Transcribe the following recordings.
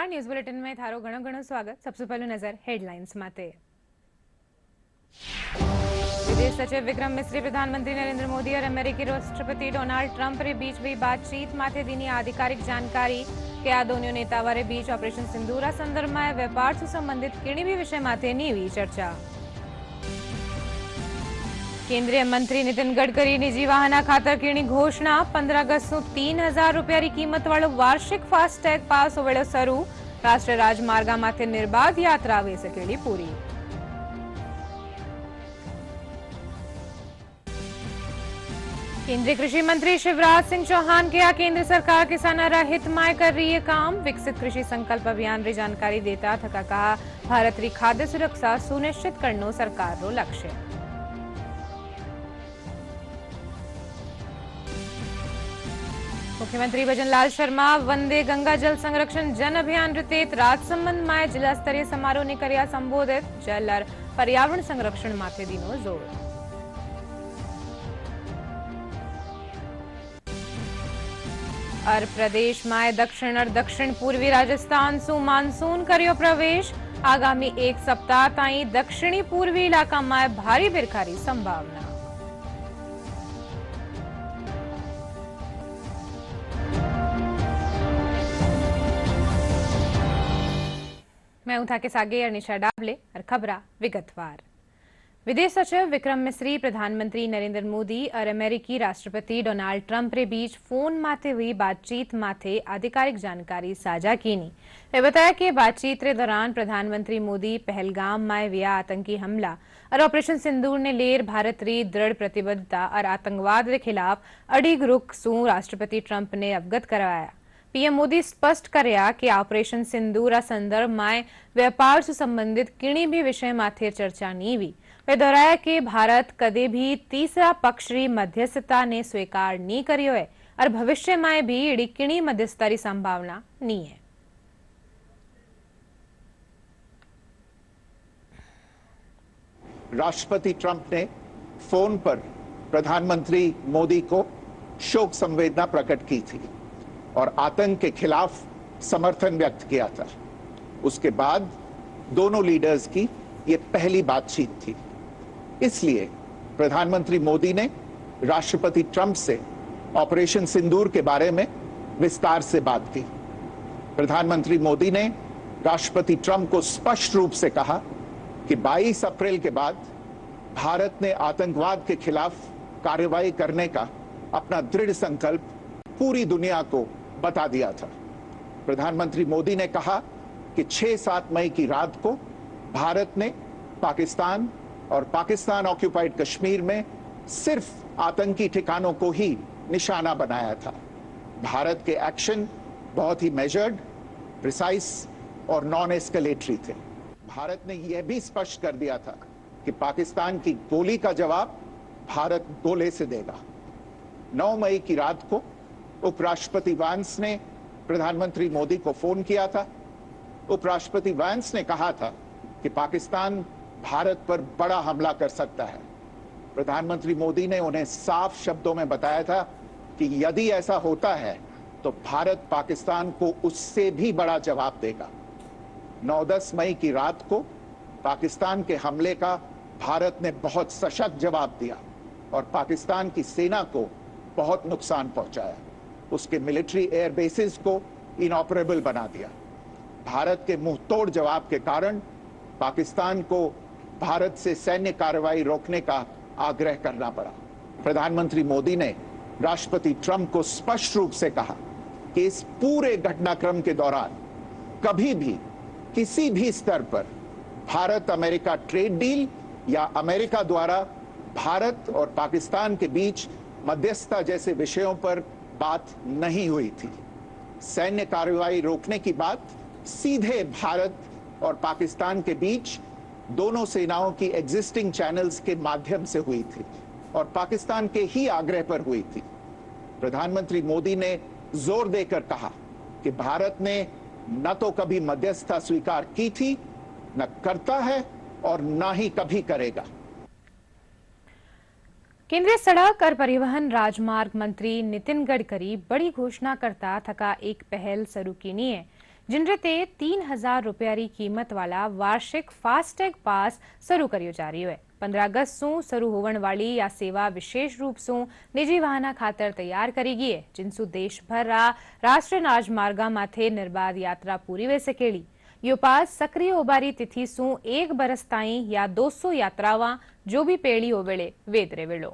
News bulletin में थारो घणो घणो स्वागत। सबसे पहले नजर हेडलाइंस माते। विदेश सचिव विक्रम मिस्री प्रधानमंत्री नरेंद्र मोदी और अमेरिकी राष्ट्रपति डोनाल्ड ट्रंप रे बीच हुई बातचीत माथे दीनी आधिकारिक जानकारी के आ दोनों नेता वारे बीच ऑपरेशन सिंदूरा संदर्भ में व्यापार से संबंधित किणी भी विषय माथे नी हुई चर्चा। केंद्रीय मंत्री नितिन गडकरी निजी वाहन खातर कीणी घोषणा 15 अगस्त 3000 रुपया कीमत वालों वार्षिक फास्टैग पास होवेलो शुरू। राष्ट्रीय राजमार्ग माथे निर्बाध यात्रा वे सकेली पूरी। केंद्रीय कृषि मंत्री शिवराज सिंह चौहान के केंद्र सरकार किसानों रा हित में कर रही है काम। विकसित कृषि संकल्प अभियान री जानकारी देता थका कहा भारत री खाद्य सुरक्षा सुनिश्चित करनो सरकार रो लक्ष्य। मुख्यमंत्री भजनलाल शर्मा वंदे गंगा जल संरक्षण जन अभियान तहत राजसमंद में जिला स्तरीय समारोह ने कर्या संबोधित। जल और पर्यावरण संरक्षण माथे दीनो जोर। और प्रदेश में दक्षिण और दक्षिण पूर्वी राजस्थान सु मानसून कर्यो प्रवेश। आगामी एक सप्ताह ताई दक्षिणी पूर्वी इलाका में भारी बिरखारी संभावना। मैं हूं था के सागे अनिशा डाबले और खबरा विगतवार। विदेश सचिव विक्रम मिस्री प्रधानमंत्री नरेंद्र मोदी और अमेरिकी राष्ट्रपति डोनाल्ड ट्रंप रे बीच फोन माथे हुई बातचीत माथे आधिकारिक जानकारी साझा कीनी। वे बताया कि बातचीत के दौरान प्रधानमंत्री मोदी पहलगाम में हुआ आतंकी हमला और ऑपरेशन सिंदूर ने लेर भारत री दृढ़ प्रतिबद्धता और आतंकवाद के खिलाफ अड़िग रुख सु राष्ट्रपति ट्रंप ने अवगत करवाया। पीएम मोदी स्पष्ट करया कि ऑपरेशन सिंदूर संदर्भ में व्यापार से संबंधित किणी भी विषय माथे चर्चा नहीं हुई। वे दोहराया कि भारत कदे भी तीसरा पक्ष री मध्यस्थता ने स्वीकार नहीं करियो है और भविष्य में भी इड़ी किणी मध्यस्थता री संभावना नहीं है। राष्ट्रपति ट्रंप ने फोन पर प्रधानमंत्री मोदी को शोक संवेदना प्रकट की थी और आतंक के खिलाफ समर्थन व्यक्त किया था। उसके बाद दोनों लीडर्स की ये पहली बातचीत थी। इसलिए प्रधानमंत्री मोदी ने राष्ट्रपति ट्रंप से ऑपरेशन सिंदूर के बारे में विस्तार से बात की। प्रधानमंत्री मोदी ने राष्ट्रपति ट्रंप को स्पष्ट रूप से कहा कि 22 अप्रैल के बाद भारत ने आतंकवाद के खिलाफ कार्रवाई करने का अपना दृढ़ संकल्प पूरी दुनिया को बता दिया था। प्रधानमंत्री मोदी ने कहा कि 6-7 मई की रात को भारत ने पाकिस्तान और पाकिस्तान ऑक्यूपाइड कश्मीर में सिर्फ आतंकी ठिकानों को ही निशाना बनाया था। भारत के एक्शन बहुत ही मेजर्ड, प्रिसाइज और नॉन एस्केलेटरी थे। भारत ने यह भी स्पष्ट कर दिया था कि पाकिस्तान की गोली का जवाब भारत गोले से देगा। 9 मई की रात को उपराष्ट्रपति वांस ने प्रधानमंत्री मोदी को फोन किया था। उपराष्ट्रपति वांस ने कहा था कि पाकिस्तान भारत पर बड़ा हमला कर सकता है। प्रधानमंत्री मोदी ने उन्हें साफ शब्दों में बताया था कि यदि ऐसा होता है तो भारत पाकिस्तान को उससे भी बड़ा जवाब देगा। 9-10 मई की रात को पाकिस्तान के हमले का भारत ने बहुत सशक्त जवाब दिया और पाकिस्तान की सेना को बहुत नुकसान पहुंचाया। उसके मिलिट्री एयर बेसिस को इनऑपरेबल बना दिया। भारत के मुंहतोड़ जवाब के कारण पाकिस्तान को भारत से सैन्य कार्रवाई रोकने का आग्रह करना पड़ा। प्रधानमंत्री मोदी ने राष्ट्रपति ट्रंप को स्पष्ट रूप से कहा कि इस पूरे घटनाक्रम के दौरान कभी भी किसी भी स्तर पर भारत अमेरिका ट्रेड डील या अमेरिका द्वारा भारत और पाकिस्तान के बीच मध्यस्थता जैसे विषयों पर बात नहीं हुई थी। सैन्य कार्रवाई रोकने की बात सीधे भारत और पाकिस्तान के बीच दोनों सेनाओं की एग्जिस्टिंग चैनल्स के माध्यम से हुई थी और पाकिस्तान के ही आग्रह पर हुई थी। प्रधानमंत्री मोदी ने जोर देकर कहा कि भारत ने न तो कभी मध्यस्थता स्वीकार की थी, न करता है और न ही कभी करेगा। केंद्रीय सड़क और परिवहन राजमार्ग मंत्री नितिन गडकरी बड़ी घोषणा करता थका एक पहल शुरू कीनी है। जिन रीते 3000 રૂપિયાની કિંમતવાળા વાર્ષિક ફાસ્ટેગ પાસ શરૂ કર્યો जा रही है। 15 अगस्त सू शुरू होने वाली आ सेवा विशेष रूप से निजी वाहन खातर तैयार करी गई है, जिनसू देशभर राष्ट्रीय राजमार्गा माथे निर्बाध यात्रा पूरी वे सकेली। यो पास सक्रिय होबारी तिथि सू 1 बरस ताई या 200 यात्रावा जो भी पेड़ी होवेले वेदरे वेलो।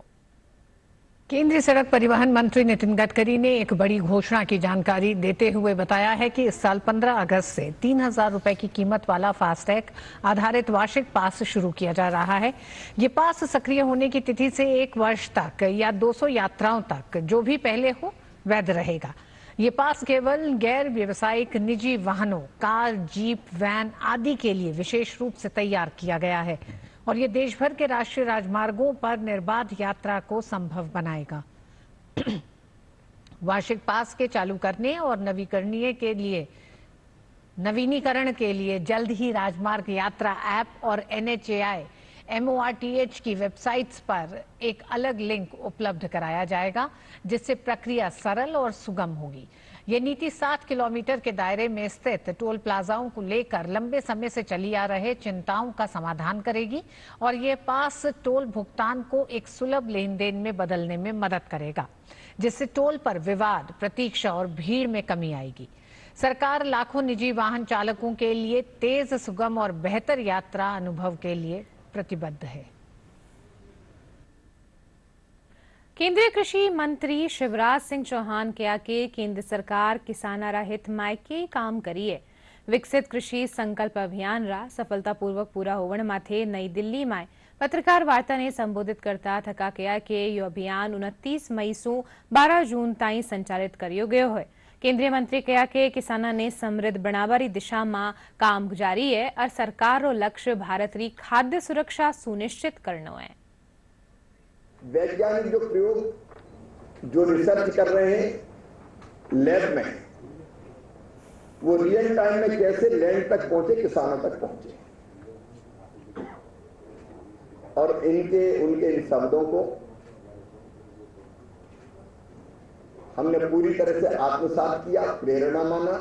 केंद्रीय सड़क परिवहन मंत्री नितिन गडकरी ने एक बड़ी घोषणा की जानकारी देते हुए बताया है कि इस साल 15 अगस्त से 3000 रुपए की कीमत वाला फास्टैग आधारित वार्षिक पास शुरू किया जा रहा है। ये पास सक्रिय होने की तिथि से 1 वर्ष तक या 200 यात्राओं तक जो भी पहले हो वैध रहेगा। ये पास केवल गैर व्यावसायिक निजी वाहनों, कार, जीप, वैन आदि के लिए विशेष रूप से तैयार किया गया है और ये देश भर के राष्ट्रीय राजमार्गों पर निर्बाध यात्रा को संभव बनाएगा। वार्षिक पास के चालू करने और नवीनीकरण के लिए जल्द ही राजमार्ग यात्रा ऐप और NHAI MORTH की वेबसाइट्स पर एक अलग लिंक उपलब्ध कराया जाएगा, जिससे प्रक्रिया सरल और सुगम होगी। ये नीति 7 किलोमीटर के दायरे में स्थित टोल प्लाजाओं को लेकर लंबे समय से चली आ रहे चिंताओं का समाधान करेगी और ये पास टोल भुगतान को एक सुलभ लेन देन में बदलने में मदद करेगा, जिससे टोल पर विवाद, प्रतीक्षा और भीड़ में कमी आएगी। सरकार लाखों निजी वाहन चालकों के लिए तेज, सुगम और बेहतर यात्रा अनुभव के लिए प्रतिबद्ध है। केंद्रीय कृषि मंत्री शिवराज सिंह चौहान कहा कि केंद्र सरकार किसानारा हित मायके काम करी है। विकसित कृषि संकल्प अभियान रा सफलतापूर्वक पूरा होवन माथे नई दिल्ली में पत्रकार वार्ता ने संबोधित करता थका कहा कि यो अभियान 29 मई से 12 जून ताई संचालित करियो गयो है। केंद्रीय मंत्री कहा कि किसाना ने समृद्ध बनावारी दिशा में काम जारी है और सरकार रो लक्ष्य भारत री खाद्य सुरक्षा सुनिश्चित करनो है। वैज्ञानिक जो प्रयोग, जो रिसर्च कर रहे हैं लैब में, वो रियल टाइम में कैसे लैंड तक पहुंचे, किसानों तक पहुंचे और उनके इन शब्दों को हमने पूरी तरह से आत्मसात किया, प्रेरणा माना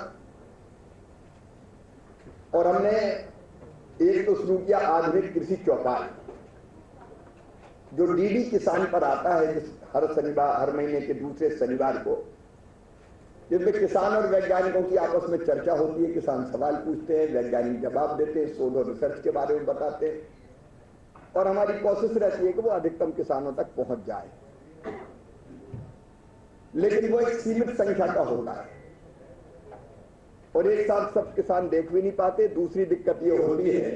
और हमने एक तो शुरू किया आधुनिक कृषि चौपाल, जो डीडी किसान पर आता है हर शनिवार, हर महीने के दूसरे शनिवार को, जिसमें किसान और वैज्ञानिकों की आपस में चर्चा होती है। किसान सवाल पूछते हैं, वैज्ञानिक जवाब देते हैं, शोध और रिसर्च के बारे में बताते हैं और हमारी कोशिश रहती है कि वो अधिकतम किसानों तक पहुंच जाए, लेकिन वो एक सीमित संख्या का होता है और एक साथ सब किसान देख भी नहीं पाते। दूसरी दिक्कत ये होती है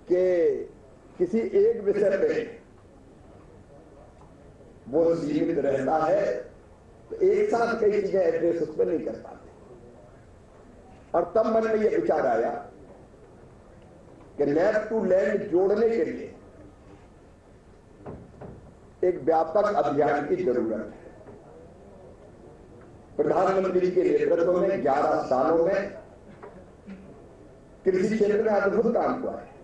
कि किसी एक विषय पे वो सीमित रहता है तो एक साथ कई चीजें एड्रेस उस पर नहीं कर पाते और तब मन में ये विचार आया कि लैब टू लैंड जोड़ने के लिए एक व्यापक अभियान की जरूरत है। प्रधानमंत्री के नेतृत्व में 11 सालों में कृषि क्षेत्र में अद्भुत काम हुआ है।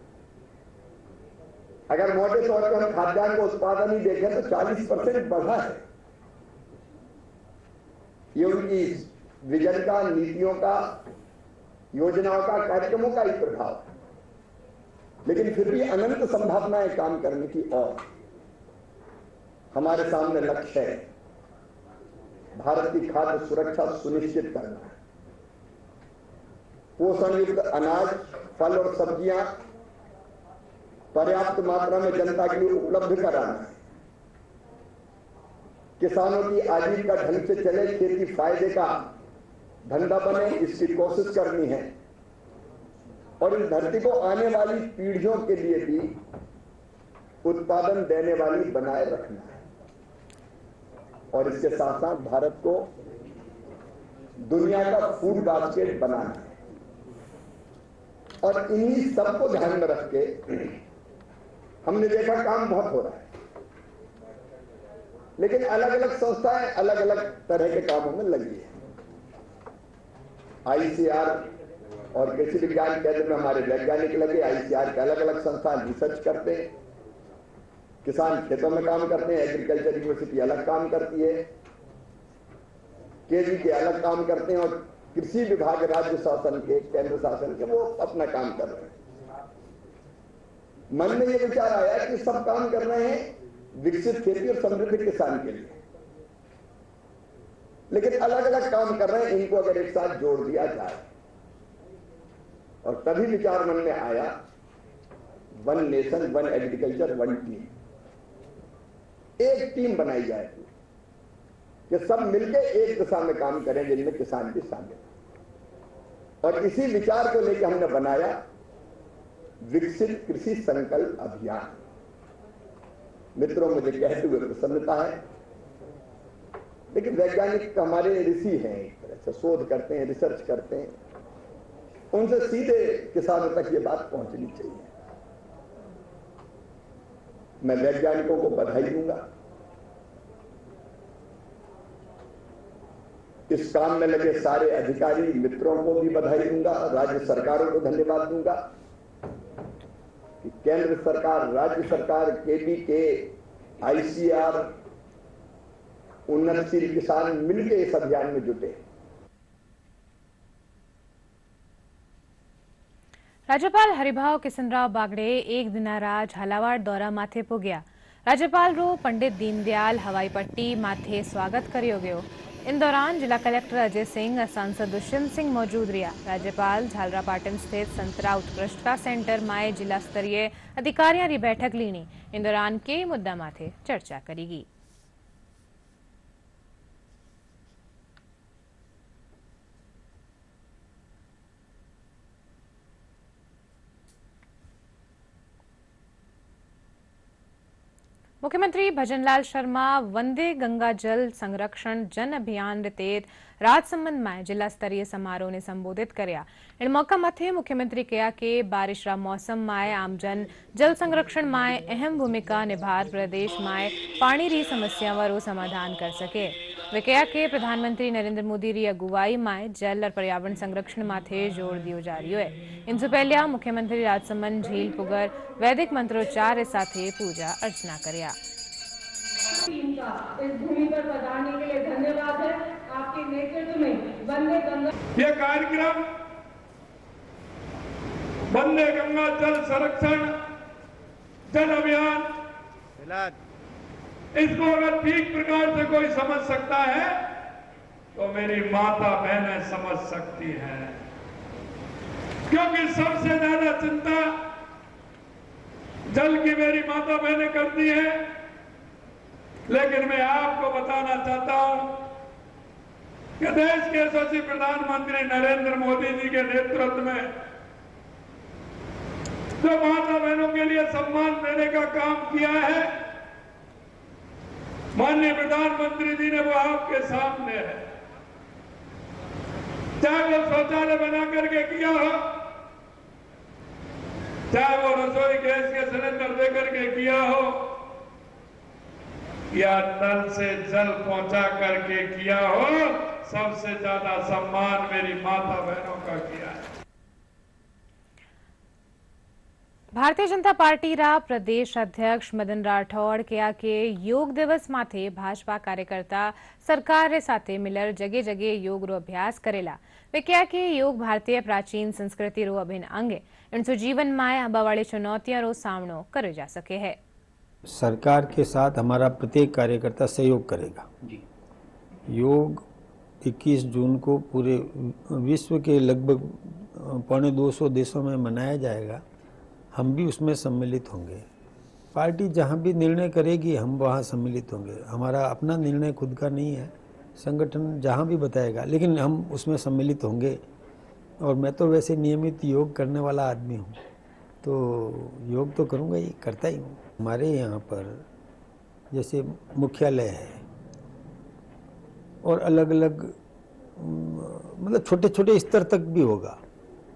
अगर मोटे तौर पर हम खाद्यान्न का उत्पादन ही देखें तो 40% बढ़ा है। ये उनकी विजन का, नीतियों का, योजनाओं का, कार्यक्रमों का ही प्रभाव है, लेकिन फिर भी अनंत संभावनाएं काम करने की और हमारे सामने लक्ष्य है। भारत की खाद्य सुरक्षा सुनिश्चित करना है, पोषण युक्त अनाज, फल और सब्जियां पर्याप्त मात्रा में जनता के लिए उपलब्ध कराना है, किसानों की आजीविका ढंग से चले, खेती फायदे का धंधा बने, इसकी कोशिश करनी है और इस धरती को आने वाली पीढ़ियों के लिए भी उत्पादन देने वाली बनाए रखना है और इसके साथ साथ भारत को दुनिया का फूड बास्केट बनाना है और इन्हीं सबको ध्यान में रख के हमने देखा काम बहुत हो रहा है, लेकिन अलग अलग संस्थाएं अलग अलग तरह के कामों में लगी है। ICR और कृषि विज्ञान केंद्र में हमारे वैज्ञानिक लगे, ICR के अलग अलग संस्थान रिसर्च करते हैं, किसान खेतों में काम करते हैं, एग्रीकल्चर यूनिवर्सिटी अलग काम करती है केवी के अलग काम करते हैं और कृषि विभाग राज्य शासन के, केंद्र शासन के, वो अपना काम कर रहे हैं। मन में ये विचार आया कि सब काम कर रहे हैं विकसित खेती और समृद्ध किसान के लिए, लेकिन अलग अलग काम कर रहे हैं, इनको अगर एक साथ जोड़ दिया जाए। और तभी विचार मन में आया, one nation one agriculture one team, एक टीम बनाई जाए कि सब मिलकर एक दिशा में काम करें जिनमें किसान भी शामिल। और इसी विचार को लेकर हमने बनाया विकसित कृषि संकल्प अभियान। मित्रों, मुझे कहते हुए प्रसन्नता है, लेकिन वैज्ञानिक हमारे ऋषि हैं, एक तरह से शोध करते हैं, रिसर्च करते हैं, उनसे सीधे किसानों तक ये बात पहुंचनी चाहिए। मैं वैज्ञानिकों को बधाई दूंगा, इस काम में लगे सारे अधिकारी मित्रों को भी बधाई दूंगा, राज्य सरकारों को धन्यवाद दूंगा कि केंद्र सरकार, राज्य सरकार, केवीके, आईसीआर, उन्नतशील किसान मिलकर इस अभियान में जुटे। राज्यपाल हरिभाव किशनराव बागड़े एक दिना राज झालावाड़ दौरा माथे पोग्या। राज्यपाल रो पंडित दीनदयाल हवाई पट्टी माथे स्वागत करियो गयो। इन दौरान जिला कलेक्टर अजय सिंह और सांसद दुष्यंत सिंह मौजूद रहा। राज्यपाल झालरापाटन स्थित संतरा उत्कृष्टता सेंटर में जिला स्तरीय अधिकारियों की बैठक लीनी। इन दौरान कई मुद्दा माथे चर्चा करेगी। मुख्यमंत्री भजनलाल शर्मा वंदे गंगा जल संरक्षण जन अभियान तहत राजसमंद में जिला स्तरीय समारोह ने संबोधित करया। इन मौका मथे मुख्यमंत्री कहा कि बारिश रा मौसम में आमजन जल संरक्षण में अहम भूमिका निभा प्रदेश में पानी री समस्या रो समाधान कर सके। वे कहा कि प्रधानमंत्री नरेंद्र मोदी री अगुवाई में जल और पर्यावरण संरक्षण माथे जोर दियो जा रही है। इनसे पहले मुख्यमंत्री राजसमंद झील पुगर वैदिक मंत्रोच्चार साथे पूजा अर्चना करया। टीम का इस भूमि पर पधारने के लिए धन्यवाद है। आपके नेतृत्व में वंदे गंगा ये कार्यक्रम वंदे गंगा जल संरक्षण जन अभियान, इसको अगर ठीक प्रकार से कोई समझ सकता है तो मेरी माता बहनें समझ सकती हैं, क्योंकि सबसे ज्यादा चिंता जल की मेरी माता बहनें करती है। लेकिन मैं आपको बताना चाहता हूं कि देश के यशस्वी प्रधानमंत्री नरेंद्र मोदी जी के नेतृत्व में जो माता बहनों के लिए सम्मान देने का काम किया है, माननीय प्रधानमंत्री जी ने वो आपके सामने है। चाहे वो शौचालय बना करके किया हो, चाहे वो रसोई गैस के सिलेंडर दे करके किया हो, या नल से जल पहुंचा करके किया हो, सबसे ज्यादा सम्मान मेरी माता बहनों का किया है। भारतीय जनता पार्टी रा प्रदेश अध्यक्ष मदन राठौड़ कहा कि योग दिवस माथे भाजपा कार्यकर्ता सरकार रे साथे मिलर जगह जगह योग रो अभ्यास करेला। वे कहा कि योग भारतीय प्राचीन संस्कृति रो अभिन्न अंग है। इनसे जीवन में आबा वाली चुनौतियों रो सामनो करे जा सके है। सरकार के साथ हमारा प्रत्येक कार्यकर्ता सहयोग करेगा। योग 21 जून को पूरे विश्व के लगभग 250 देशों में मनाया जाएगा। हम भी उसमें सम्मिलित होंगे। पार्टी जहां भी निर्णय करेगी हम वहां सम्मिलित होंगे। हमारा अपना निर्णय खुद का नहीं है, संगठन जहां भी बताएगा, लेकिन हम उसमें सम्मिलित होंगे। और मैं तो वैसे नियमित योग करने वाला आदमी हूं, तो योग तो करूंगा ही, करता ही हूँ। हमारे यहाँ पर जैसे मुख्यालय है और अलग अलग मतलब छोटे छोटे स्तर तक भी होगा।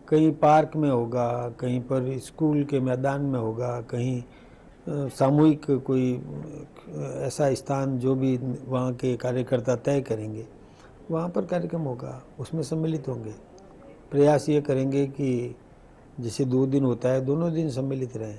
कहीं पार्क में होगा, कहीं पर स्कूल के मैदान में होगा, कहीं सामूहिक कोई ऐसा स्थान जो भी वहाँ के कार्यकर्ता तय करेंगे वहाँ पर कार्यक्रम होगा, उसमें सम्मिलित होंगे। प्रयास ये करेंगे कि जैसे 2 दिन होता है, दोनों दिन सम्मिलित रहें।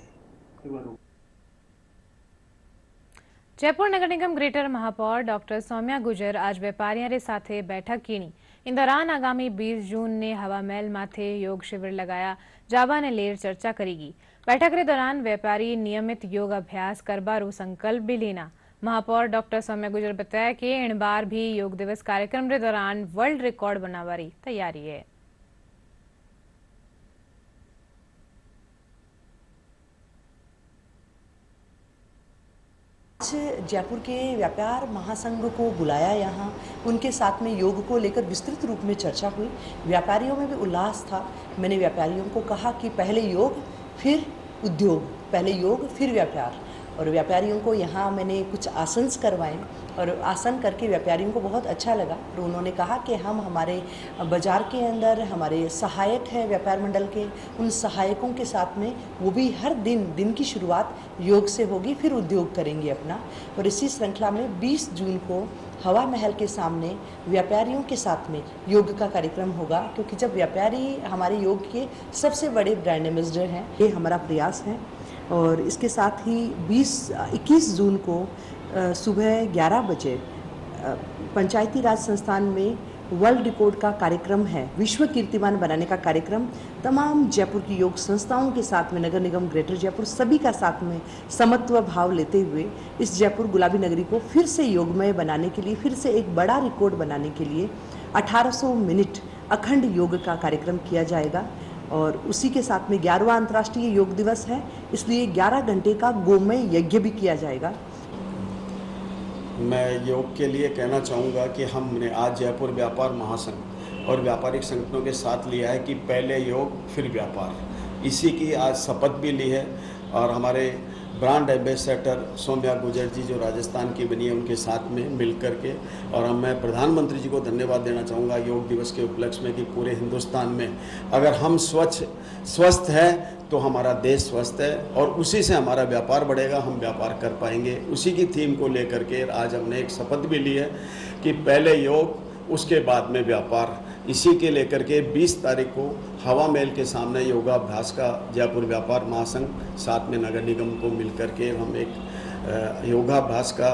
जयपुर नगर निगम ग्रेटर महापौर डॉक्टर सौम्या गुजर आज वेपारियों रे साथे बैठक कीनी। इन दौरान आगामी 20 जून ने हवा महल माथे योग शिविर लगाया जाबा ने लेर चर्चा करेगी। बैठक रे दौरान व्यापारी नियमित योग अभ्यास करबारू संकल्प भी लेना। महापौर डॉक्टर सौम्या गुजर बताया कि इन बार भी योग दिवस कार्यक्रम रे दौरान वर्ल्ड रिकॉर्ड बनावारी तैयारी है। जयपुर के व्यापार महासंघ को बुलाया यहाँ, उनके साथ में योग को लेकर विस्तृत रूप में चर्चा हुई। व्यापारियों में भी उल्लास था। मैंने व्यापारियों को कहा कि पहले योग फिर उद्योग, पहले योग फिर व्यापार। और व्यापारियों को यहाँ मैंने कुछ आसन करवाए और आसन करके व्यापारियों को बहुत अच्छा लगा। और उन्होंने कहा कि हम हमारे बाज़ार के अंदर हमारे सहायक हैं व्यापार मंडल के, उन सहायकों के साथ में वो भी हर दिन की शुरुआत योग से होगी, फिर उद्योग करेंगे अपना। और इसी श्रृंखला में 20 जून को हवा महल के सामने व्यापारियों के साथ में योग का कार्यक्रम होगा, क्योंकि जब व्यापारी हमारे योग के सबसे बड़े ब्रांड एम्बेसडर हैं, ये हमारा प्रयास है। और इसके साथ ही 21 जून को सुबह 11 बजे पंचायती राज संस्थान में वर्ल्ड रिकॉर्ड का कार्यक्रम है, विश्व कीर्तिमान बनाने का कार्यक्रम। तमाम जयपुर की योग संस्थाओं के साथ में नगर निगम ग्रेटर जयपुर सभी का साथ में समत्व भाव लेते हुए इस जयपुर गुलाबी नगरी को फिर से योगमय बनाने के लिए, फिर से एक बड़ा रिकॉर्ड बनाने के लिए 1800 मिनट अखंड योग का कार्यक्रम किया जाएगा। और उसी के साथ में 11वां अंतर्राष्ट्रीय योग दिवस है, इसलिए 11 घंटे का गोमय यज्ञ भी किया जाएगा। मैं योग के लिए कहना चाहूँगा कि हमने आज जयपुर व्यापार महासंघ और व्यापारिक संगठनों के साथ लिया है कि पहले योग फिर व्यापार। इसी की आज शपथ भी ली है और हमारे ब्रांड एम्बेसडर सौम्या गुजर जी जो राजस्थान की बनी है, उनके साथ में मिल कर के। और मैं प्रधानमंत्री जी को धन्यवाद देना चाहूँगा योग दिवस के उपलक्ष्य में कि पूरे हिंदुस्तान में अगर हम स्वस्थ हैं तो हमारा देश स्वस्थ है और उसी से हमारा व्यापार बढ़ेगा, हम व्यापार कर पाएंगे। उसी की थीम को लेकर के आज हमने एक शपथ भी ली है कि पहले योग उसके बाद में व्यापार। इसी के लेकर के 20 तारीख को हवा महल के सामने योगाभ्यास का जयपुर व्यापार महासंघ साथ में नगर निगम को मिलकर के हम एक योगाभ्यास का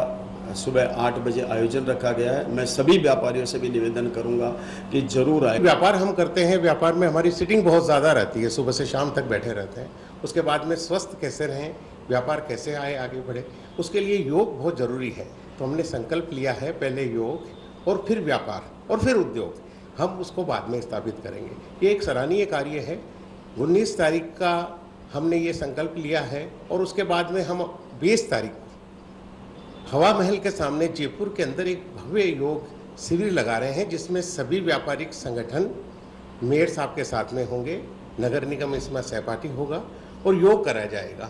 सुबह 8 बजे आयोजन रखा गया है। मैं सभी व्यापारियों से भी निवेदन करूंगा कि जरूर आए। व्यापार हम करते हैं, व्यापार में हमारी सिटिंग बहुत ज़्यादा रहती है, सुबह से शाम तक बैठे रहते हैं। उसके बाद में स्वस्थ कैसे रहें, व्यापार कैसे आगे बढ़े, उसके लिए योग बहुत ज़रूरी है। तो हमने संकल्प लिया है पहले योग और फिर व्यापार और फिर उद्योग, हम उसको बाद में स्थापित करेंगे। ये एक सराहनीय कार्य है। 19 तारीख का हमने ये संकल्प लिया है और उसके बाद में हम 20 तारीख को हवा महल के सामने जयपुर के अंदर एक भव्य योग शिविर लगा रहे हैं, जिसमें सभी व्यापारिक संगठन मेयर साहब के साथ में होंगे, नगर निगम इसमें सहपाठी होगा और योग कराया जाएगा।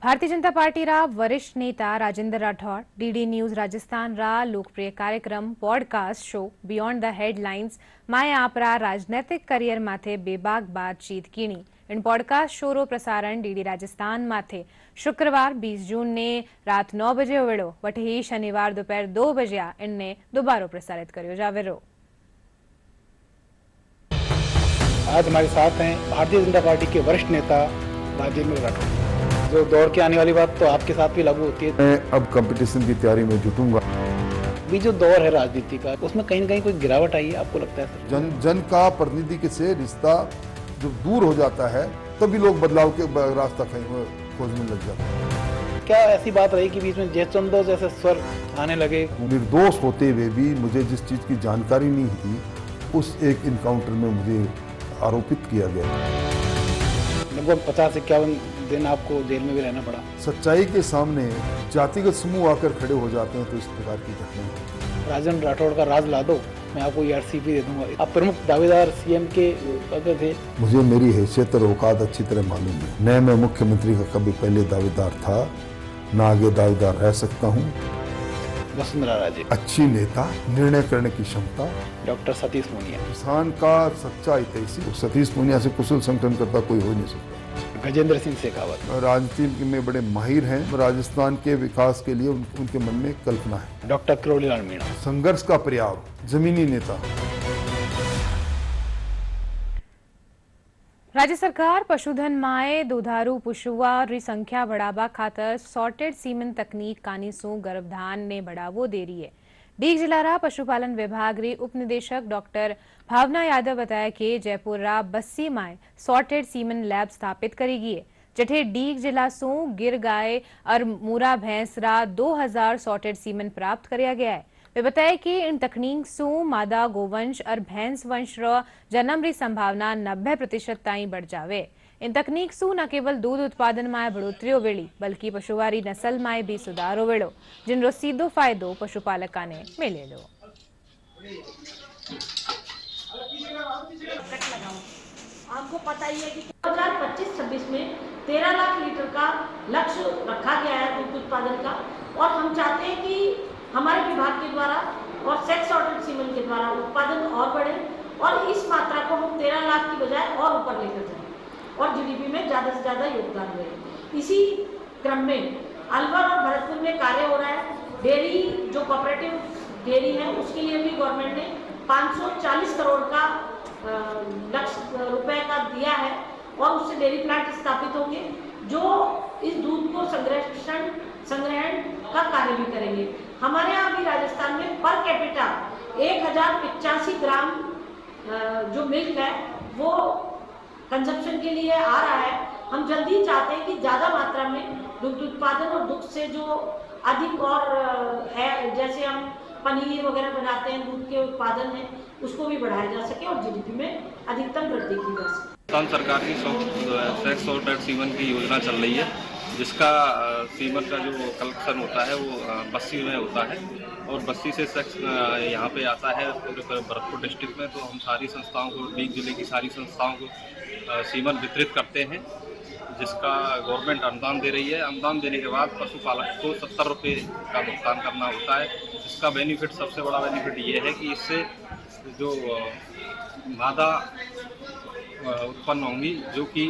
भारतीय जनता पार्टी रा वरिष्ठ नेता राजेंद्र राठौड़ डीडी न्यूज राजस्थान रा लोकप्रिय कार्यक्रम podcast show beyond the headlines my आप रा राजनैतिक करियर माथे बेबाक बातचीत कीनी। इन पॉडकास्ट शो रो प्रसारण डीडी राजस्थान माथे शुक्रवार 20 जून ने रात 9 बजे हुएड़ो वटे ही शनिवार दोपहर 2 बजे इनने दोबारा प्रसारित करियो जावेरो। आज हमारे साथ हैं भारतीय जनता पार्टी के वरिष्ठ नेता राजेंद्र राठौड़। जो दौड़ के आने वाली बात तो आपके साथ भी लागू होती है। मैं अब कंपटीशन की तैयारी में जुटूंगा। अभी जो दौर है राजनीति का, उसमें कहीं न कहीं कोई गिरावट आई है, आपको लगता है सर? जन का प्रतिनिधि से रिश्ता जब दूर हो जाता है तभी लोग बदलाव के रास्ता खोजने लग जाते हैं। क्या ऐसी बात रही कि बीच में जयचंदो जैसे स्वर आने लगे? निर्दोष होते हुए भी मुझे जिस चीज की जानकारी नहीं थी, उस एक इनकाउंटर में मुझे आरोपित किया गया। लगभग 50-51 दिन आपको जेल में भी रहना पड़ा। सच्चाई के सामने जातिगत समूह आकर खड़े हो जाते हैं तो इस प्रकार की घटना। राजेंद्र राठौड़ का राज ला दो, मैं आपको ERCP दे दूंगा। आप प्रमुख दावेदार CM के पद थे। मुझे मेरी हैसियत और औकात अच्छी तरह मालूम है। न मैं मुख्यमंत्री का कभी पहले दावेदार था, न आगे दावेदार रह सकता हूँ। वसुंधरा राजे अच्छी नेता, निर्णय करने की क्षमता। डॉक्टर सतीश पूनिया किसान का सच्चा हितैषी। सतीश पूनिया से कुशल संगठनकर्ता कोई हो नहीं सकता। गजेंद्र सिंह शेखावत राजनीति में बड़े माहिर हैं। राजस्थान के विकास के लिए उनके मन में कल्पना है। डॉक्टर किरोड़ीलाल मीणा संघर्ष का पर्याय, जमीनी नेता। राज्य सरकार पशुधन माए दुधारू पशुओं संख्या बढ़ावा खातर सॉर्टेड सीमन तकनीक कानीसू गर्भधान ने बढ़ावो दे रही है। डीग जिला पशुपालन विभाग री उप निदेशक डॉक्टर भावना यादव बताया कि जयपुर रा बस्सी माए सॉर्टेड सीमन लैब स्थापित करेगी है, जठे डीग जिला सू गिर गाय और मूरा भैंस रा 2000 सॉर्टेड सीमन प्राप्त किया गया है। वे बताया कि इन तकनीक सू मादा गोवंश और भैंस वंश रो जन्म री संभावना 90% ताई बढ़ जावे। इन तकनीक सू न केवल दूध उत्पादन में बढ़ोतरी वेली बल्कि पशुवारी नस्ल में भी सुधारो वेलो, जिनरो सीधो फायदो पशुपालका ने मिलेलो। आपको पता ही है कि 2025-26 में 13 लाख लीटर का लक्ष्य रखा गया है दूध उत्पादन का, और हम चाहते हैं कि हमारे विभाग के द्वारा और सेक्स सॉर्टेड सीमन के द्वारा उत्पादन और बढ़े और इस मात्रा को हम 13 लाख की बजाय और ऊपर लेकर जाएं और जीडीपी में ज़्यादा से ज़्यादा योगदान दें। इसी क्रम में अलवर और भरतपुर में कार्य हो रहा है। डेयरी जो कोऑपरेटिव डेयरी है उसके लिए भी गवर्नमेंट ने 540 करोड़ का लक्ष्य रुपए का दिया है और उससे डेयरी प्लांट स्थापित होंगे जो इस दूध को संग्रहण का कार्य भी करेंगे। हमारे यहाँ भी राजस्थान में पर कैपिटा 1085 ग्राम जो मिल्क है वो कंजप्शन के लिए आ रहा है। हम जल्दी चाहते हैं कि ज़्यादा मात्रा में दुग्ध उत्पादन और दुग्ध से जो अधिक और है, जैसे हम पनीर वगैरह बनाते हैं, दूध के उत्पादन है, उसको भी बढ़ाया जा सके और जीडीपी में अधिकतम वृद्धि की जा सके। राजस्थान सरकार की सेक्स सॉर्टेड सीमन की योजना चल रही है, जिसका सीमन का जो कलेक्शन होता है वो बस्सी में होता है और बस्सी से सेक्स यहाँ पे आता है पूरे भरतपुर डिस्ट्रिक्ट में। तो हम सारी संस्थाओं को, डीग जिले की सारी संस्थाओं को सीमन वितरित करते हैं, जिसका गवर्नमेंट अनुदान दे रही है। अनुदान देने के बाद पशुपालक को 70 रुपये का भुगतान करना होता है। इसका बेनिफिट, सबसे बड़ा बेनिफिट ये है कि इससे जो मादा उत्पन्न होंगी, जो कि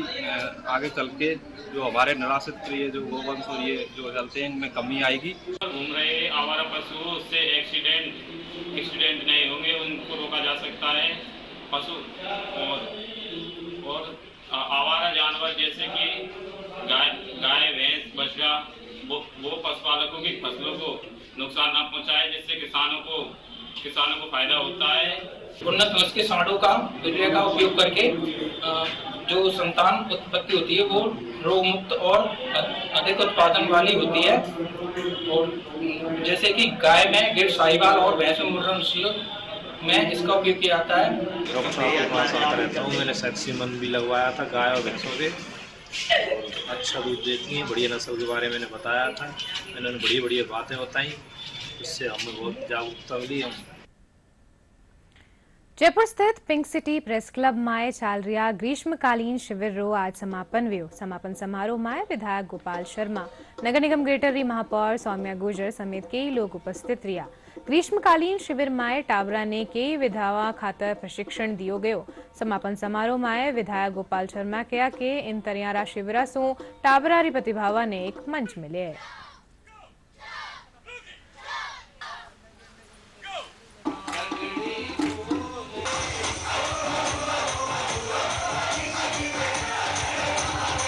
आगे चल के जो हमारे निराश्रित प्रिय जो गोवंश और ये जो चलते हैं इनमें कमी आएगी। घूम रहे आवारा पशु से एक्सीडेंट नहीं होंगे, उनको रोका जा सकता है। पशु और आवारा जानवर जैसे कि गाय भैंस बछड़ा वो पशुपालकों की फसलों को नुकसान न पहुंचाए, जिससे किसानों को फायदा होता है। उन्नत नस्ल के सांडों का यूरिया का उपयोग करके जो संतान उत्पत्ति होती है वो रोग मुक्त और अधिक उत्पादन वाली होती है। और जैसे कि गाय में गिर साहिवाल और भैंस में मुर्रा नस्लों में इसका उपयोग किया जाता है। डॉक्टर साहब के पास आता रहता हूँ, मैंने सेक्स सीमन भी लगवाया था गाय और भैंसों के, और अच्छा दूध देती हैं। बढ़िया नस्ल के बारे में मैंने बताया था, मैंने बढ़िया बढ़िया बातें बताई, इससे हमें बहुत जागरूकता मिली। जयपुर स्थित पिंक सिटी प्रेस क्लब में चाल रहा ग्रीष्मकालीन शिविर रो आज समापन हुयो। समापन समारोह में विधायक गोपाल शर्मा, नगर निगम ग्रेटर री महापौर सौम्या गुर्जर समेत कई लोग उपस्थित रहा। ग्रीष्मकालीन शिविर में टाबरा ने कई विधाओं खातर प्रशिक्षण दियो गयो। समापन समारोह में विधायक गोपाल शर्मा कहा कि इन तरियारा शिविरा सो टाबरा री प्रतिभावा ने एक मंच मिले।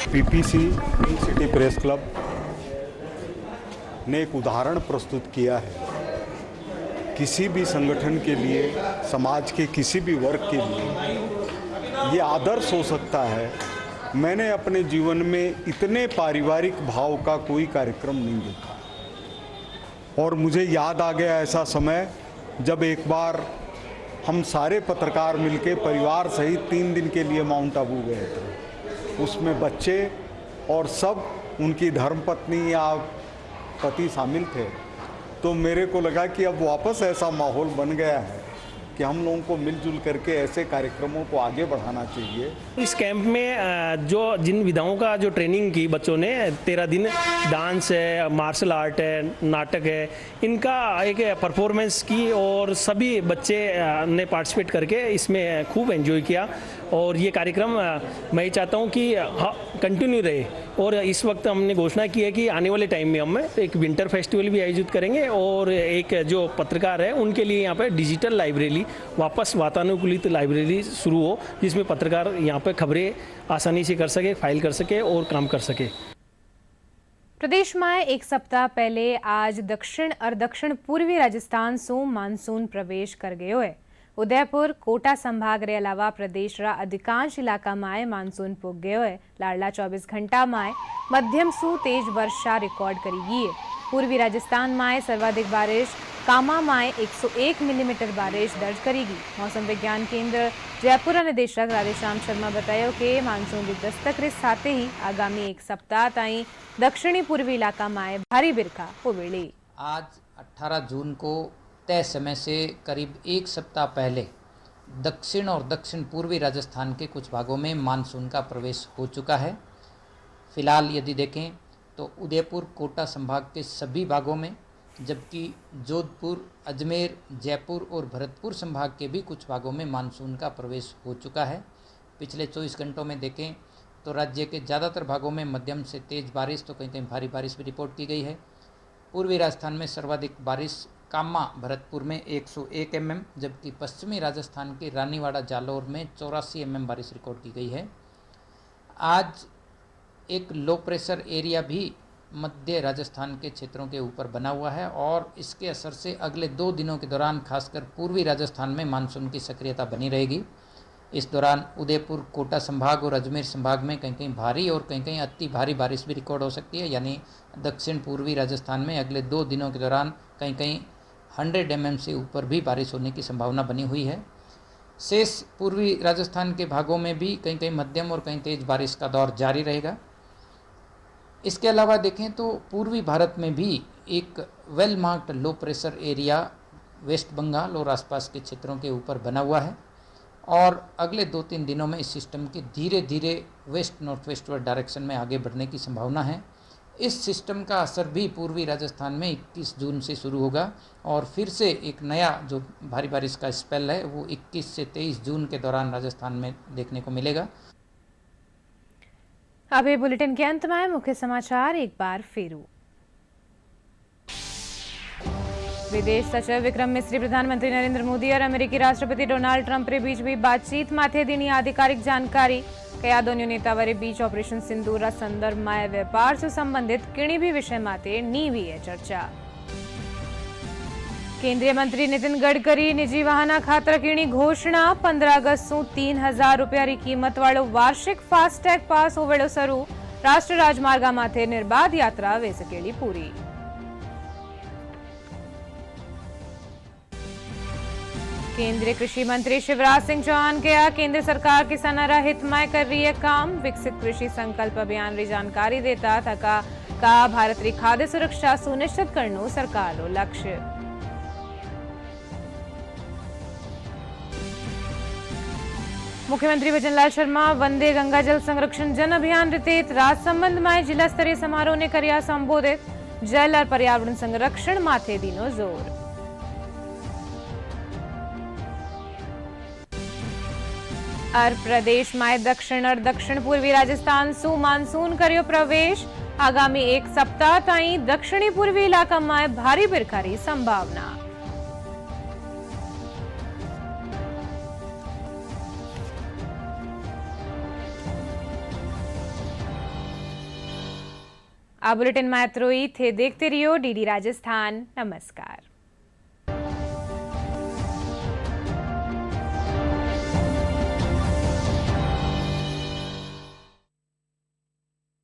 PPC pink city press club ने एक उदाहरण प्रस्तुत किया है। किसी भी संगठन के लिए, समाज के किसी भी वर्ग के लिए ये आदर्श हो सकता है। मैंने अपने जीवन में इतने पारिवारिक भाव का कोई कार्यक्रम नहीं देखा। और मुझे याद आ गया ऐसा समय जब एक बार हम सारे पत्रकार मिलके परिवार सहित 3 दिन के लिए माउंट आबू गए थे। उसमें बच्चे और सब उनकी धर्मपत्नी या पति शामिल थे। तो मेरे को लगा कि अब वापस ऐसा माहौल बन गया है कि हम लोगों को मिलजुल करके ऐसे कार्यक्रमों को आगे बढ़ाना चाहिए। इस कैंप में जिन विधाओं का जो ट्रेनिंग की बच्चों ने 13 दिन, डांस है, मार्शल आर्ट है, नाटक है, इनका एक परफॉर्मेंस की और सभी बच्चे ने पार्टिसिपेट करके इसमें खूब एंजॉय किया। और ये कार्यक्रम मैं चाहता हूँ कि कंटिन्यू रहे। और इस वक्त हमने घोषणा की है कि आने वाले टाइम में हम एक विंटर फेस्टिवल भी आयोजित करेंगे और एक जो पत्रकार है उनके लिए यहाँ पे डिजिटल लाइब्रेरी, वापस वातानुकूलित लाइब्रेरी शुरू हो, जिसमें पत्रकार यहाँ पे खबरें आसानी से कर सके, फाइल कर सके और काम कर सके। प्रदेश में एक सप्ताह पहले आज दक्षिण और दक्षिण पूर्वी राजस्थान से मानसून प्रवेश कर गयो है। उदयपुर कोटा संभाग रे अलावा प्रदेश रा अधिकांश इलाका में मानसून पुग गयो है। लाडला 24 घंटा में मध्यम सु तेज वर्षा रिकॉर्ड करी गई है। पूर्वी राजस्थान में सर्वाधिक बारिश कामा में 101 मिलीमीटर बारिश दर्ज करेगी। मौसम विज्ञान केंद्र जयपुर निदेशक राधेश्याम शर्मा बताया कि मानसून की दस्तक के साथ ही आगामी एक सप्ताह ताईं दक्षिणी पूर्वी इलाका में भारी बिरखा होवेली। आज 18 जून को तय समय से करीब एक सप्ताह पहले दक्षिण और दक्षिण पूर्वी राजस्थान के कुछ भागों में मानसून का प्रवेश हो चुका है। फिलहाल यदि देखें तो उदयपुर कोटा संभाग के सभी भागों में, जबकि जोधपुर, अजमेर, जयपुर और भरतपुर संभाग के भी कुछ भागों में मानसून का प्रवेश हो चुका है। पिछले 24 घंटों में देखें तो राज्य के ज़्यादातर भागों में मध्यम से तेज़ बारिश तो कहीं कहीं भारी बारिश भी रिपोर्ट की गई है। पूर्वी राजस्थान में सर्वाधिक बारिश कामा भरतपुर में 101 mm, जबकि पश्चिमी राजस्थान के रानीवाड़ा जालौर में 84 mm बारिश रिकॉर्ड की गई है। आज एक लो प्रेशर एरिया भी मध्य राजस्थान के क्षेत्रों के ऊपर बना हुआ है और इसके असर से अगले 2 दिनों के दौरान खासकर पूर्वी राजस्थान में मानसून की सक्रियता बनी रहेगी। इस दौरान उदयपुर कोटा संभाग और अजमेर संभाग में कहीं कहीं भारी और कहीं कहीं अति भारी बारिश भी रिकॉर्ड हो सकती है। यानी दक्षिण पूर्वी राजस्थान में अगले 2 दिनों के दौरान कहीं कहीं 100 mm से ऊपर भी बारिश होने की संभावना बनी हुई है। शेष पूर्वी राजस्थान के भागों में भी कहीं कहीं मध्यम और कहीं तेज बारिश का दौर जारी रहेगा। इसके अलावा देखें तो पूर्वी भारत में भी एक well marked low pressure area west Bengal और आसपास के क्षेत्रों के ऊपर बना हुआ है और अगले 2-3 दिनों में इस सिस्टम के धीरे धीरे वेस्ट नॉर्थ वेस्टवर्ड डायरेक्शन में आगे बढ़ने की संभावना है। इस सिस्टम का असर भी पूर्वी राजस्थान में 21 जून से शुरू होगा और फिर से एक नया जो भारी बारिश का स्पेल है वो 21 से 23 जून के दौरान राजस्थान में देखने को मिलेगा। अभी बुलेटिन के अंत में मुख्य समाचार एक बार फिर। विदेश सचिव विक्रम मिस्री प्रधानमंत्री नरेंद्र मोदी और अमेरिकी राष्ट्रपति डोनाल्ड ट्रंप के बीच भी बातचीत माथे दीनी आधिकारिक जानकारी कया दोनों नेतावरे बीच ऑपरेशन सिंदूर संदर्भ में व्यापार से संबंधित किणी भी विषय माथे नी हुई है चर्चा। केंद्रीय मंत्री नितिन गडकरी निजी वाहन खातर कीणी घोषणा 15 अगस्त सु 3000 रुपया री कीमत वालो वार्षिक फास्टैग पास होवेलो शुरू। राष्ट्रीय राजमार्गा माथे निर्बाध यात्रा वे सकेली पूरी। केंद्रीय कृषि मंत्री शिवराज सिंह चौहान कहा केंद्र सरकार किसानों हित में कर रही है काम। विकसित कृषि संकल्प अभियान री जानकारी देता थका का भारत री खाद्य सुरक्षा सुनिश्चित करनो सरकार रो लक्ष्य। मुख्यमंत्री भजनलाल शर्मा वंदे गंगा जल संरक्षण जन अभियान रे तहत राजसमंद में जिला स्तरीय समारोह ने कर्या संबोधित। जल और पर्यावरण संरक्षण माथे दीनो जोर। और प्रदेश में दक्षिण और दक्षिण पूर्वी राजस्थान सु मानसून करियो प्रवेश। आगामी एक सप्ताह ताईं दक्षिणी पूर्वी इलाका में भारी बिरखा री संभावना। आ बुलेटिन में इतरो ही थे। देखते रहियो डीडी राजस्थान। नमस्कार।